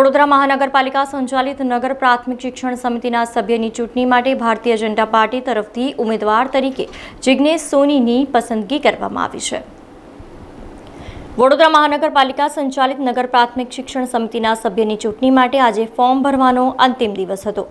વડોદરા મહાનગરપાલિકા સંચાલિત નગર પ્રાથમિક શિક્ષણ સમિતિના સભ્યની ચૂંટણી માટે ભારતીય જનતા પાર્ટી તરફથી ઉમેદવાર તરીકે જિગ્નેશ સોનીની પસંદગી કરવામાં આવી છે। વડોદરા મહાનગરપાલિકા સંચાલિત નગર પ્રાથમિક શિક્ષણ સમિતિના સભ્યની ચૂંટણી માટે આજે ફોર્મ ભરવાનો અંતિમ દિવસ હતો।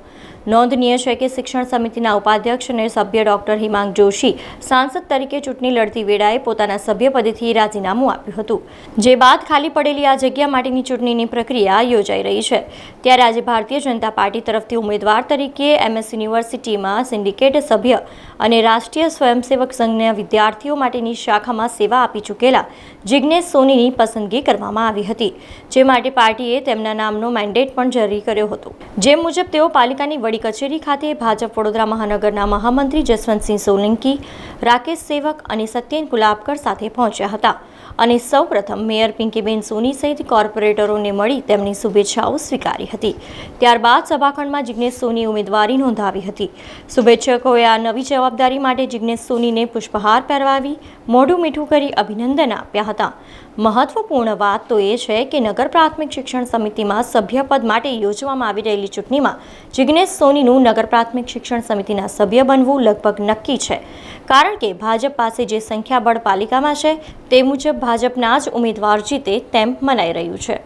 નોંધનીય છે કે શિક્ષણ સમિતિના ઉપાધ્યક્ષ અને સભ્ય ડોક્ટર હિમાંગ જોશી સાંસદ તરીકે ચૂંટણી લડતી વેળાએ પોતાના સભ્યપદેથી રાજીનામું આપ્યું હતું, જે બાદ ખાલી પડેલી આ જગ્યા માટેની ચૂંટણીની પ્રક્રિયા યોજાઈ રહી છે। ત્યારે આજે ભારતીય જનતા પાર્ટી તરફથી ઉમેદવાર તરીકે MS યુનિવર્સિટીમાં સિન્ડિકેટ સભ્ય અને રાષ્ટ્રીય સ્વયંસેવક સંઘના વિદ્યાર્થીઓ માટેની શાખામાં સેવા આપી ચૂકેલા જિગ્નેશ સોનીની પસંદગી કરવામાં આવી હતી, જે માટે પાર્ટીએ તેમના નામનો મેન્ડેટ પણ જારી કર્યો હતો। જે મુજબ તેઓ પાલિકાની વડી કચેરી ખાતે ભાજપ વડોદરા મહાનગરના મહામંત્રી જસવંતસિંહ સોલંકી, રાકેશ સેવક અને સત્યેન કુલાબકર સાથે પહોંચ્યા હતા અને સૌપ્રથમ મેયર પિંકીબેન સોની સહિત કોર્પોરેટરોને મળી તેમની શુભેચ્છાઓ સ્વીકારી હતી। ત્યારબાદ સભાખંડમાં જિગ્નેશ સોની ઉમેદવારી નોંધાવી હતી। શુભેચ્છકોએ આ નવી જવાબદારી માટે જિગ્નેશ સોનીને પુષ્પહાર પહેરાવી મોઢું મીઠું કરી અભિનંદન આપ્યા હતા। મહત્વપૂર્ણ વાત તો એ છે કે નગર પ્રાથમિક શિક્ષણ સમિતિમાં સભ્યપદ માટે યોજવામાં આવી રહેલી ચૂંટણીમાં જિગ્નેશ સોનીનું નગર પ્રાથમિક શિક્ષણ સમિતિના સભ્ય બનવું લગભગ નક્કી છે, કારણ કે ભાજપ પાસે જે સંખ્યાબળ પાલિકામાં છે તે મુજબ ભાજપના જ ઉમેદવાર જીતે તેમ મનાઈ રહ્યું છે।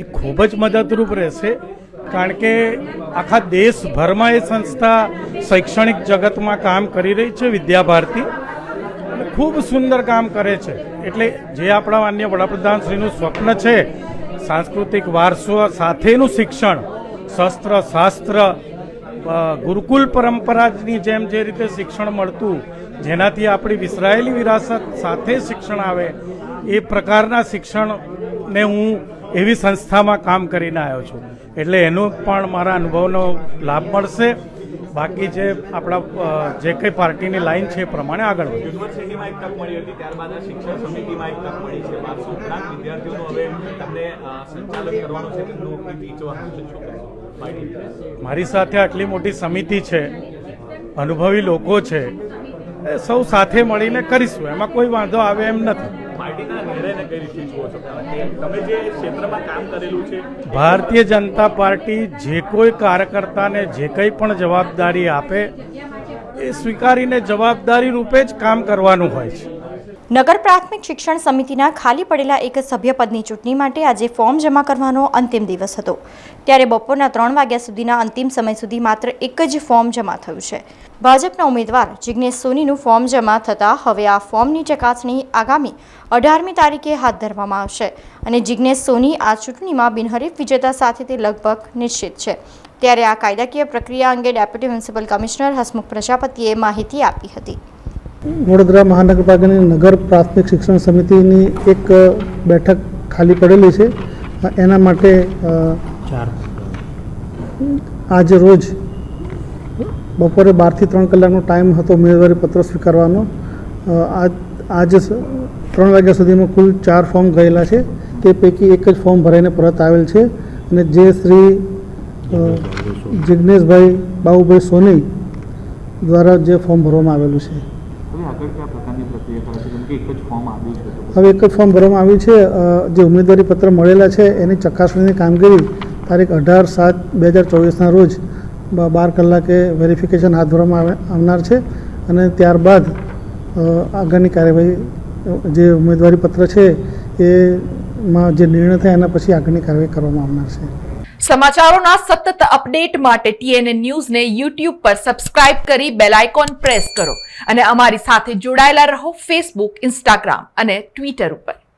એ ખૂબ જ મદદરૂપ રહેશે, કારણ કે આખા દેશભરમાં એ સંસ્થા શૈક્ષણિક જગતમાં કામ કરી રહી છે। વિદ્યાભારતી ખૂબ સુંદર કામ કરે છે, એટલે જે આપણા માનનીય વડાપ્રધાનશ્રીનું સ્વપ્ન છે સાંસ્કૃતિક વારસો સાથેનું શિક્ષણ, શસ્ત્ર શાસ્ત્ર ગુરુકુલ પરંપરાની જેમ જે રીતે શિક્ષણ મળતું, જેનાથી આપણી વિસરાયેલી વિરાસત સાથે શિક્ષણ આવે, એ પ્રકારના શિક્ષણને હું એવી સંસ્થામાં કામ કરીને આવ્યો છું, એટલે એનો પણ મારા અનુભવનો લાભ મળશે। બાકી જે આપણા જે કંઈ પાર્ટીની લાઈન છે એ પ્રમાણે આગળ વધે। યુનિવર્સિટીમાં એક તક મળી હતી, ત્યારબાદ શિક્ષણ સમિતિમાં એક તક મળી છે। 1200 ઉપરાંત વિદ્યાર્થીઓનું હવે તમને સંચાલન કરવાનું છે, તેમનું ટીચવાનું છે। મારી સાથે આટલી મોટી સમિતિ છે, અનુભવી લોકો છે, એ સૌ સાથે મળીને કરીશું, એમાં કોઈ વાંધો આવે એમ નથી। પાર્ટીના નિર્ણયને કઈ રીતે જુઓ છો? તમે જે ક્ષેત્રમાં કામ કરેલું છે, ભારતીય જનતા પાર્ટી જે કોઈ કાર્યકર્તાને જે કંઈ પણ જવાબદારી આપે એ સ્વીકારીને જવાબદારી રૂપે જ કામ કરવાનું હોય છે। નગર પ્રાથમિક શિક્ષણ સમિતિના ખાલી પડેલા એક સભ્યપદની ચૂંટણી માટે આજે ફોર્મ જમા કરવાનો અંતિમ દિવસ હતો, ત્યારે બપોરના 3 વાગ્યા સુધીના અંતિમ સમય સુધી માત્ર એક જ ફોર્મ જમા થયું છે। ભાજપના ઉમેદવાર જિગ્નેશ સોનીનું ફોર્મ જમા થતાં હવે આ ફોર્મની ચકાસણી આગામી 18મી તારીખે હાથ ધરવામાં આવશે અને જિગ્નેશ સોની આ ચૂંટણીમાં બિનહરીફ વિજેતા સાથે તે લગભગ નિશ્ચિત છે। ત્યારે આ કાયદાકીય પ્રક્રિયા અંગે ડેપ્યુટી મ્યુનિસિપલ કમિશનર હસમુખ પ્રજાપતિએ માહિતી આપી હતી। વડોદરા મહાનગરપાલિકાની નગર પ્રાથમિક શિક્ષણ સમિતિની એક બેઠક ખાલી પડેલી છે, એના માટે આજ રોજ બપોરે 12 થી 3 કલાકનો ટાઈમ હતો ઉમેદવારી પત્ર સ્વીકારવાનો। આજ 3 વાગ્યા સુધીમાં કુલ 4 ફોર્મ ગયેલા છે, તે પૈકી એક જ ફોર્મ ભરાઈને પરત આવેલ છે અને જે શ્રી જિગ્નેશભાઈ બાબુભાઈ સોની દ્વારા જે ફોર્મ ભરવામાં આવેલું છે। હવે એક જ ફોર્મ ભરવામાં આવ્યું છે। જે ઉમેદવારી પત્ર મળેલા છે એની ચકાસણીની કામગીરી તારીખ 18/7/2024ના રોજ 12 કલાકે વેરિફિકેશન હાથ ધરવામાં આવનાર છે અને ત્યારબાદ આગળની કાર્યવાહી જે ઉમેદવારી પત્ર છે એમાં જે નિર્ણય થાય એના પછી આગળની કાર્યવાહી કરવામાં આવનાર છે। સમાચારોના સતત અપડેટ માટે TNN ન્યૂઝને YouTube પર સબસ્ક્રાઇબ કરી બેલ આઇકોન પ્રેસ કરો અને અમારી સાથે જોડાયેલા રહો Facebook, Instagram અને Twitter ઉપર।